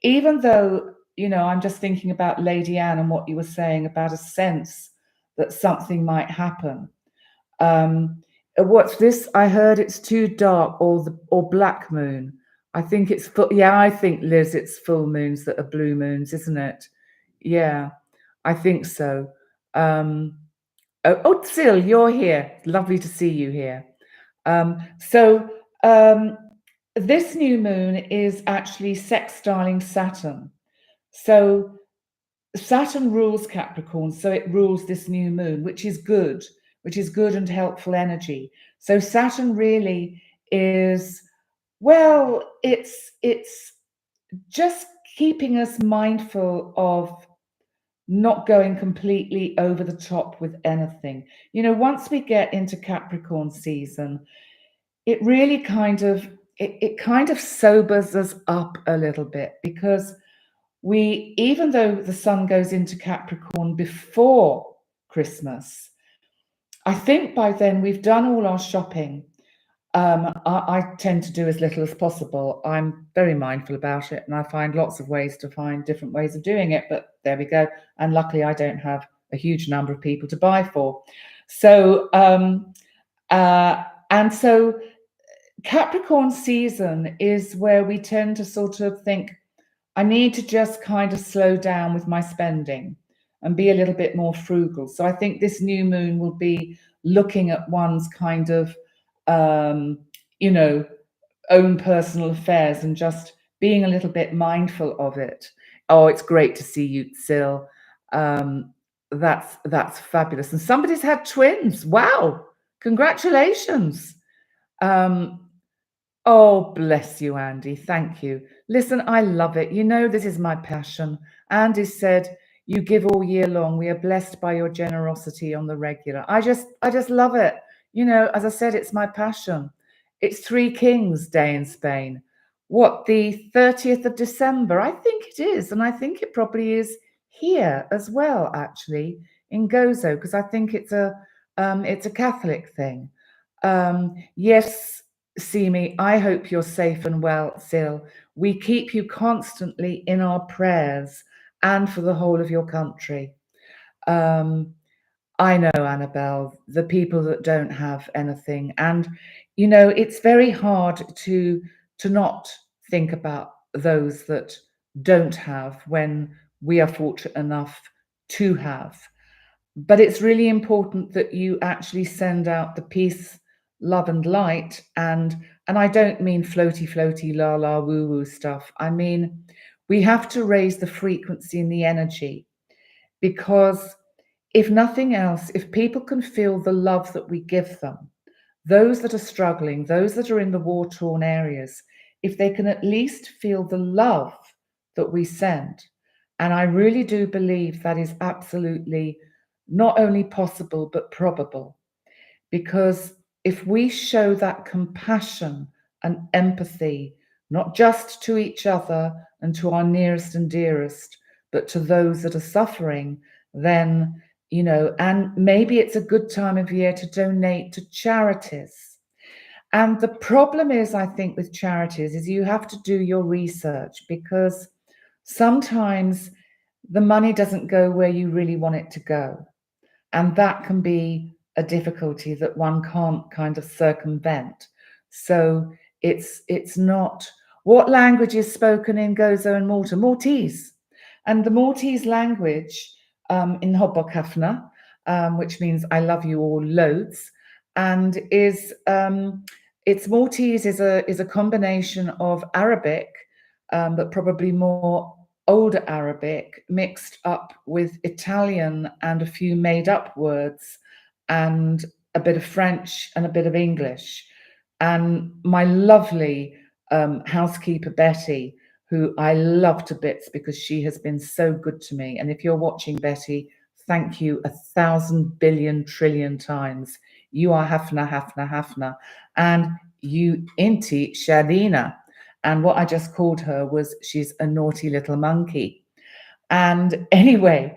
even though, I'm just thinking about Lady Anne and what you were saying about a sense that something might happen. What's this? I heard it's too dark, or black moon. I think it's full. Yeah, I think, Liz, it's full moons that are blue moons, isn't it? Yeah, I think so. Sil, you're here. Lovely to see you here. This new moon is actually sextiling Saturn. So Saturn rules Capricorn, so it rules this new moon, which is good and helpful energy. So Saturn really is, well, it's just keeping us mindful of not going completely over the top with anything. Once we get into Capricorn season, it really kind of sobers us up a little bit, because even though the sun goes into Capricorn before Christmas, I think by then we've done all our shopping. I tend to do as little as possible. I'm very mindful about it, and I find lots of ways to find different ways of doing it, but there we go. And luckily I don't have a huge number of people to buy for. So, and so Capricorn season is where we tend to sort of think, I need to just kind of slow down with my spending and be a little bit more frugal. So I think this new moon will be looking at one's kind of, own personal affairs and just being a little bit mindful of it. Oh, it's great to see you, Sil. That's fabulous. And somebody's had twins. Wow. Congratulations. Oh, bless you, Andy. Thank you. Listen, I love it. This is my passion. Andy said, you give all year long. We are blessed by your generosity on the regular. I just love it. As I said, it's my passion. It's Three Kings Day in Spain. What, the 30th of December? I think it is. And I think it probably is here as well, actually, in Gozo, because I think it's a Catholic thing. Yes, Simi, I hope you're safe and well, Sil. We keep you constantly in our prayers, and for the whole of your country. I know, Annabelle, the people that don't have anything. And, it's very hard to not think about those that don't have when we are fortunate enough to have. But it's really important that you actually send out the peace, love and light. And I don't mean floaty, la la, woo woo stuff. I mean, we have to raise the frequency and the energy, because if nothing else, if people can feel the love that we give them, those that are struggling, those that are in the war-torn areas, if they can at least feel the love that we send, and I really do believe that is absolutely not only possible, but probable, because if we show that compassion and empathy, not just to each other and to our nearest and dearest, but to those that are suffering, then, and maybe it's a good time of year to donate to charities. And the problem is, I think, with charities is you have to do your research, because sometimes the money doesn't go where you really want it to go. And that can be a difficulty that one can't kind of circumvent. So it's not, what language is spoken in Gozo and Malta? Maltese. And the Maltese language in Hobbokafna, which means I love you all loads, and it's Maltese is a combination of Arabic, but probably more older Arabic mixed up with Italian and a few made up words and a bit of French and a bit of English. And my lovely housekeeper, Betty, who I love to bits because she has been so good to me. And if you're watching, Betty, thank you 1,000 billion trillion times. You are Hafna, Hafna, Hafna. And you Inti Shalina. And what I just called her was she's a naughty little monkey. And anyway,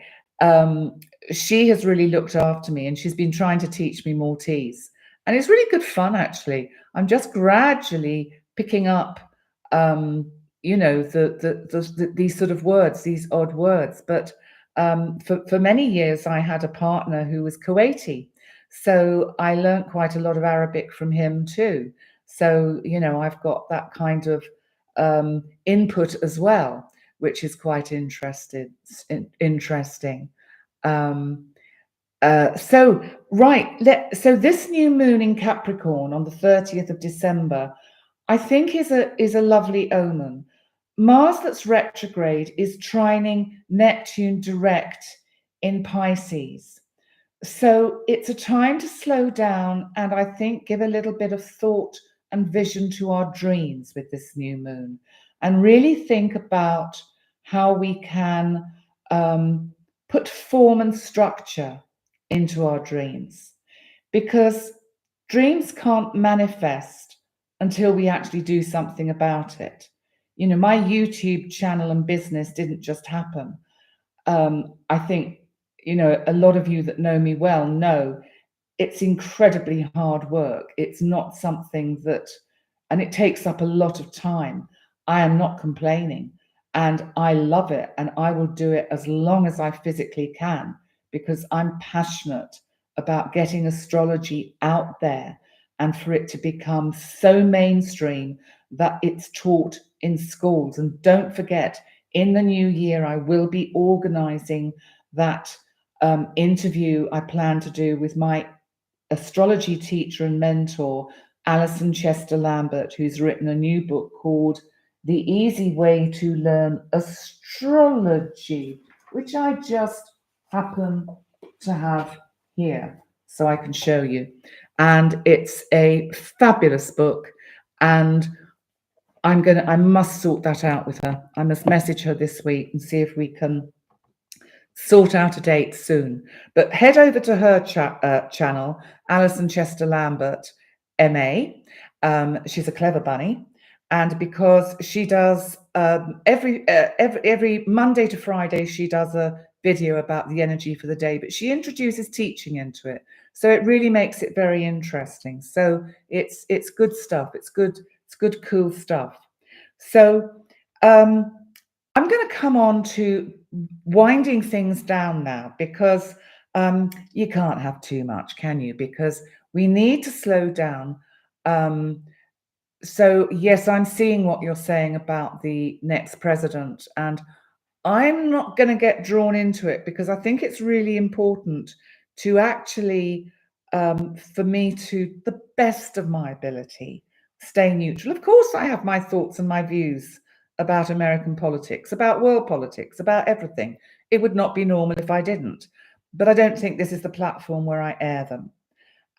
she has really looked after me, and she's been trying to teach me Maltese. And it's really good fun, actually. I'm just gradually picking up, you know, these sort of words, these odd words. But for many years, I had a partner who was Kuwaiti. So I learned quite a lot of Arabic from him too. So, you know, I've got that kind of input as well, which is quite interesting. So this new moon in Capricorn on the 30th of December, I think is a lovely omen. Mars that's retrograde is trining Neptune direct in Pisces. So it's a time to slow down and I think give a little bit of thought and vision to our dreams with this new moon, and really think about how we can put form and structure into our dreams, because dreams can't manifest until we actually do something about it. You know, my YouTube channel and business didn't just happen. I think, you know, a lot of you that know me well know it's incredibly hard work. It's not something that, and it takes up a lot of time. I am not complaining and I love it, and I will do it as long as I physically can, because I'm passionate about getting astrology out there and for it to become so mainstream that it's taught in schools. And don't forget, in the new year, I will be organizing that interview I plan to do with my astrology teacher and mentor, Alison Chester Lambert, who's written a new book called The Easy Way to Learn Astrology, which I just happen to have here so I can show you. And it's a fabulous book, and I must sort that out with her. I must message her this week and see if we can sort out a date soon. But head over to her channel, Alison Chester Lambert, MA. She's a clever bunny, and because she does every Monday to Friday, she does a video about the energy for the day, but she introduces teaching into it, so it really makes it very interesting. So it's good stuff. It's good, cool stuff. So I'm going to come on to winding things down now, because you can't have too much, can you? Because we need to slow down. So yes, I'm seeing what you're saying about the next president, and I'm not going to get drawn into it, because I think it's really important to actually, for me to the best of my ability, stay neutral. Of course, I have my thoughts and my views about American politics, about world politics, about everything. It would not be normal if I didn't. But I don't think this is the platform where I air them.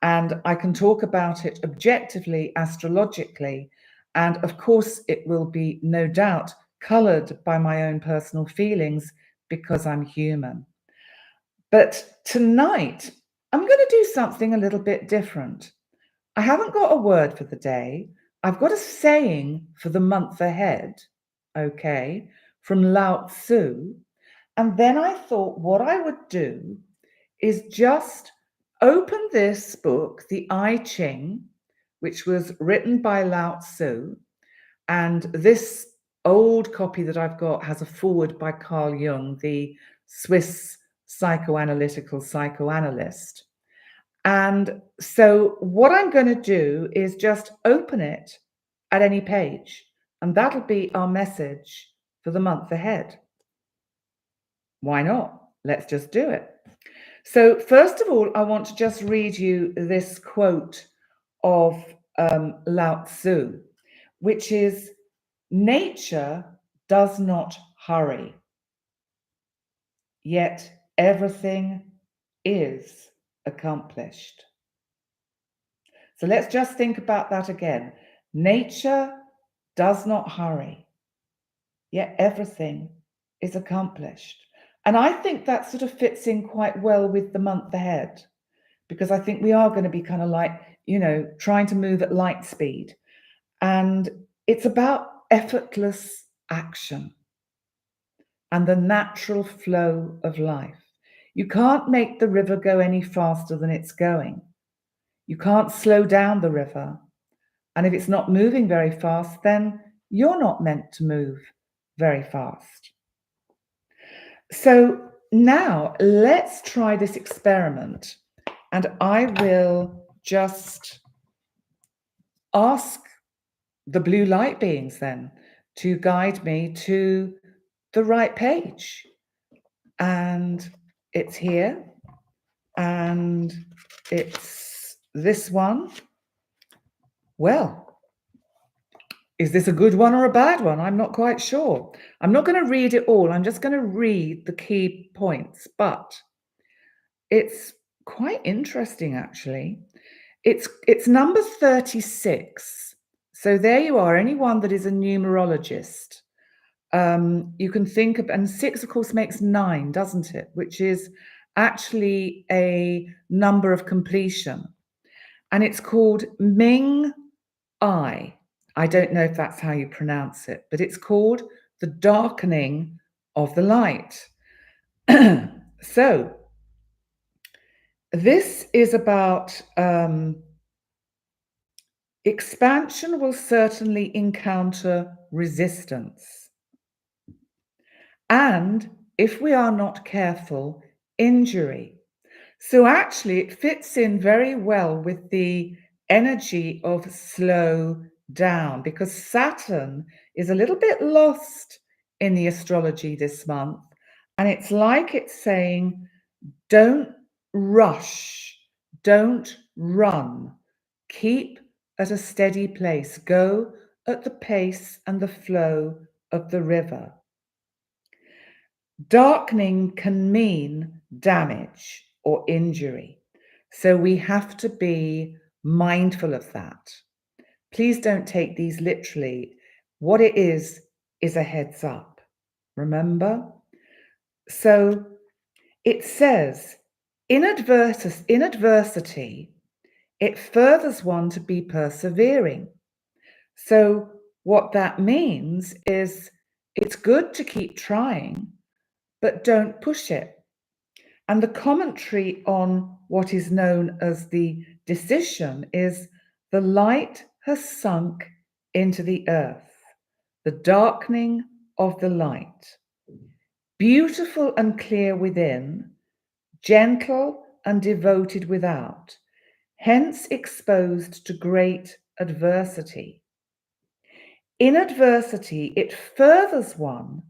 And I can talk about it objectively, astrologically, and of course it will be, no doubt, colored by my own personal feelings, because I'm human. But tonight, I'm going to do something a little bit different. I haven't got a word for the day. I've got a saying for the month ahead, okay, from Lao Tzu. And then I thought what I would do is just open this book, the I Ching, which was written by Lao Tzu. And this old copy that I've got has a foreword by Carl Jung, the Swiss psychoanalytical psychoanalyst. And so what I'm going to do is just open it at any page, and that'll be our message for the month ahead. Why not? Let's just do it. So first of all, I want to just read you this quote of Lao Tzu, which is, "Nature does not hurry, yet everything is accomplished." So let's just think about that again. Nature does not hurry, yet everything is accomplished. And I think that sort of fits in quite well with the month ahead, because I think we are going to be kind of like, trying to move at light speed. And it's about effortless action and the natural flow of life. You can't make the river go any faster than it's going. You can't slow down the river. And if it's not moving very fast, then you're not meant to move very fast. So now let's try this experiment. And I will just ask the blue light beings then to guide me to the right page. And it's here. And it's this one. Well, is this a good one or a bad one? I'm not quite sure. I'm not going to read it all. I'm just going to read the key points, but it's quite interesting, actually. It's number 36. So there you are. Anyone that is a numerologist, you can think of, and 6, of course, makes 9, doesn't it? Which is actually a number of completion. And it's called Ming I. I don't know if that's how you pronounce it, but it's called the darkening of the light. So this is about expansion will certainly encounter resistance. And if we are not careful, injury. So actually it fits in very well with the energy of slow down, because Saturn is a little bit lost in the astrology this month. And it's like it's saying, don't rush, don't run, keep at a steady place, go at the pace and the flow of the river. Darkening can mean damage or injury. So we have to be mindful of that. Please don't take these literally. What it is a heads up. Remember? So it says, in adversity, it furthers one to be persevering. So what that means is it's good to keep trying, but don't push it. And the commentary on what is known as the decision is the light has sunk into the earth, the darkening of the light. Beautiful and clear within, gentle and devoted without, hence exposed to great adversity. In adversity, it furthers one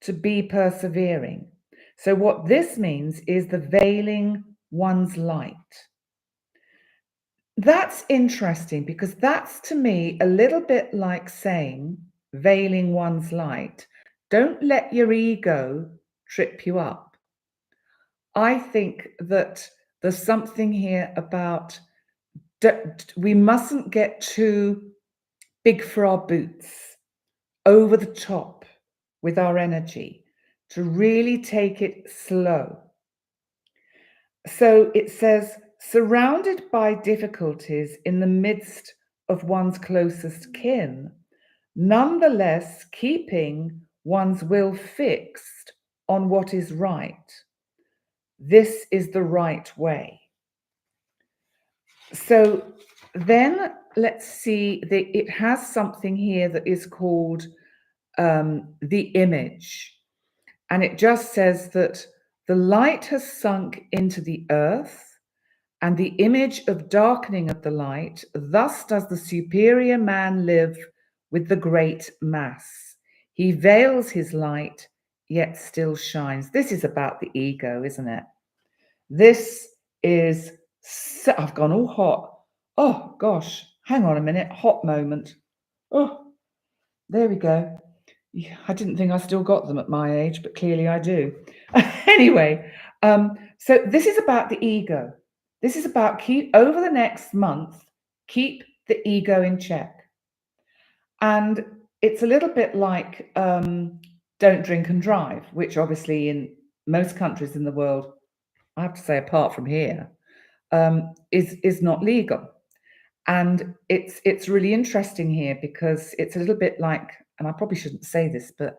to be persevering. So what this means is the veiling one's light. That's interesting, because that's, to me, a little bit like saying veiling one's light. Don't let your ego trip you up. I think that there's something here about we mustn't get too big for our boots, over the top with our energy, to really take it slow. So it says, surrounded by difficulties in the midst of one's closest kin, nonetheless keeping one's will fixed on what is right. This is the right way. So then let's see, it has something here that is called the image. And it just says that the light has sunk into the earth, and the image of darkening of the light, thus does the superior man live with the great mass. He veils his light, yet still shines. This is about the ego, isn't it? This is, I've gone all hot. Oh gosh, hang on a minute, hot moment. Oh, there we go. I didn't think I still got them at my age, but clearly I do. Anyway, so this is about the ego. This is about over the next month, keep the ego in check. And it's a little bit like don't drink and drive, which obviously in most countries in the world, I have to say, apart from here, is not legal. And it's really interesting here because it's a little bit like, and I probably shouldn't say this, but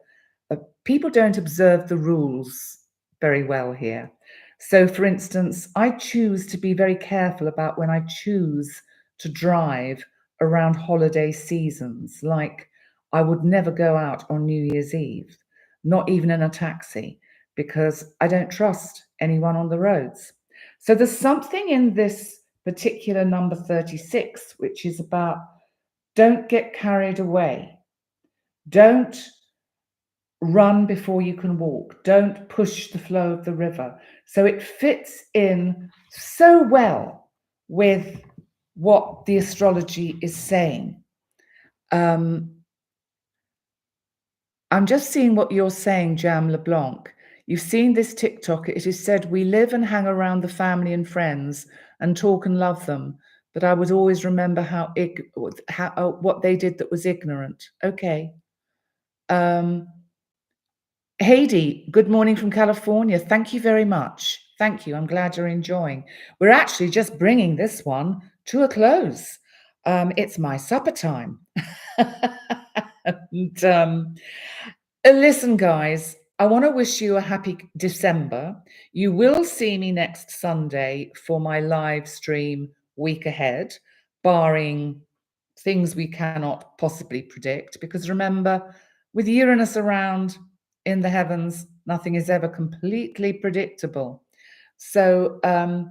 people don't observe the rules very well here. So, for instance, I choose to be very careful about when I choose to drive around holiday seasons. Like, I would never go out on New Year's Eve, not even in a taxi, because I don't trust anyone on the roads. So, there's something in this particular number 36, which is about don't get carried away. Don't run before you can walk. Don't push the flow of the river. So it fits in so well with what the astrology is saying. I'm just seeing what you're saying, Jam LeBlanc. You've seen this TikTok. It is said, we live and hang around the family and friends and talk and love them. But I would always remember what they did that was ignorant. Okay. Haiti, good morning from California. Thank you very much. Thank you. I'm glad you're enjoying. We're actually just bringing this one to a close. It's my supper time. And, listen, guys, I want to wish you a happy December. You will see me next Sunday for my live stream week ahead, barring things we cannot possibly predict. Because remember, with Uranus around in the heavens, nothing is ever completely predictable. So, am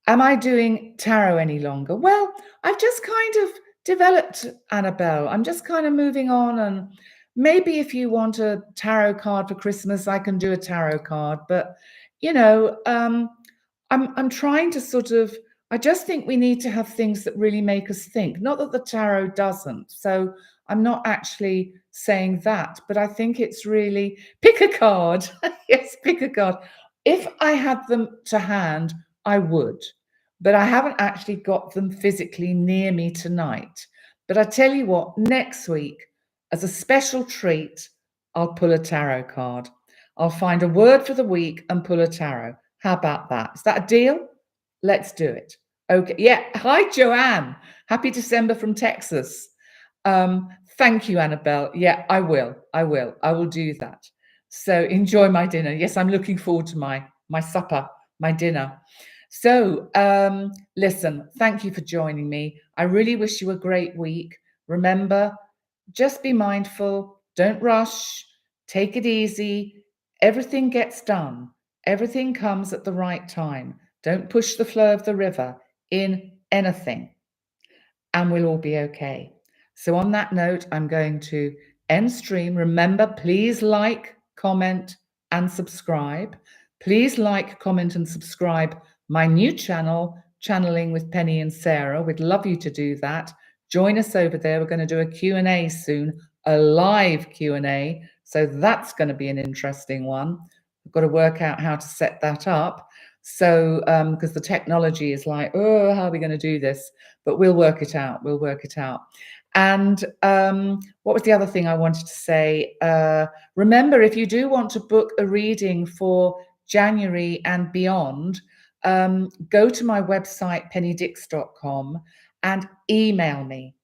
I doing tarot any longer? Well, I've just kind of developed, Annabelle. I'm just kind of moving on, and maybe if you want a tarot card for Christmas, I can do a tarot card. But you know, I'm trying to sort of. I just think we need to have things that really make us think. Not that the tarot doesn't. So I'm not actually saying that, but I think it's really pick a card. Yes, pick a card. If I had them to hand, I would, but I haven't actually got them physically near me tonight. But I tell you what, next week, as a special treat, I'll pull a tarot card. I'll find a word for the week and pull a tarot. How about that? Is that a deal? Let's do it. Okay. Yeah. Hi, Joanne. Happy December from Texas. Thank you, Annabelle. Yeah, I will. I will do that. So enjoy my dinner. Yes, I'm looking forward to my supper, my dinner. So listen, thank you for joining me. I really wish you a great week. Remember, just be mindful, don't rush, take it easy. Everything gets done. Everything comes at the right time. Don't push the flow of the river in anything, and we'll all be okay. So on that note, I'm going to end stream. Remember, please like, comment, and subscribe. Please like, comment, and subscribe my new channel, Channeling with Penny and Sarah. We'd love you to do that. Join us over there. We're going to do a Q&A soon, a live Q&A. So that's going to be an interesting one. We've got to work out how to set that up. So, because the technology is like, oh, how are we going to do this? But we'll work it out. We'll work it out. And what was the other thing I wanted to say? Remember, if you do want to book a reading for January and beyond, go to my website, pennydix.com, and email me.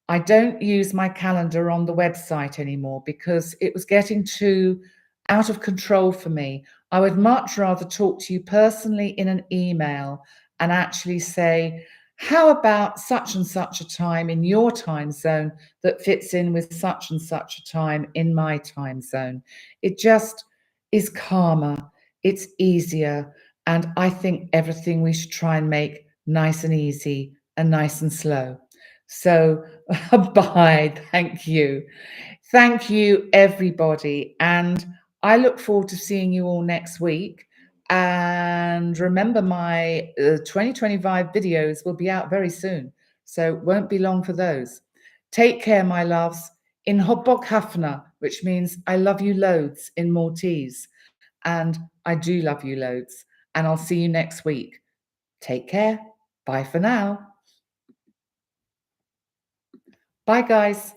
I don't use my calendar on the website anymore because it was getting too out of control for me. I would much rather talk to you personally in an email and actually say, how about such and such a time in your time zone that fits in with such and such a time in my time zone? It just is calmer, it's easier, and I think everything we should try and make nice and easy and nice and slow. So bye. Thank you. Thank you, everybody. And I look forward to seeing you all next week. And remember, my 2025 videos will be out very soon. So won't be long for those. Take care, my loves. In Hobbok Hafna, which means I love you loads in Maltese. And I do love you loads. And I'll see you next week. Take care. Bye for now. Bye, guys.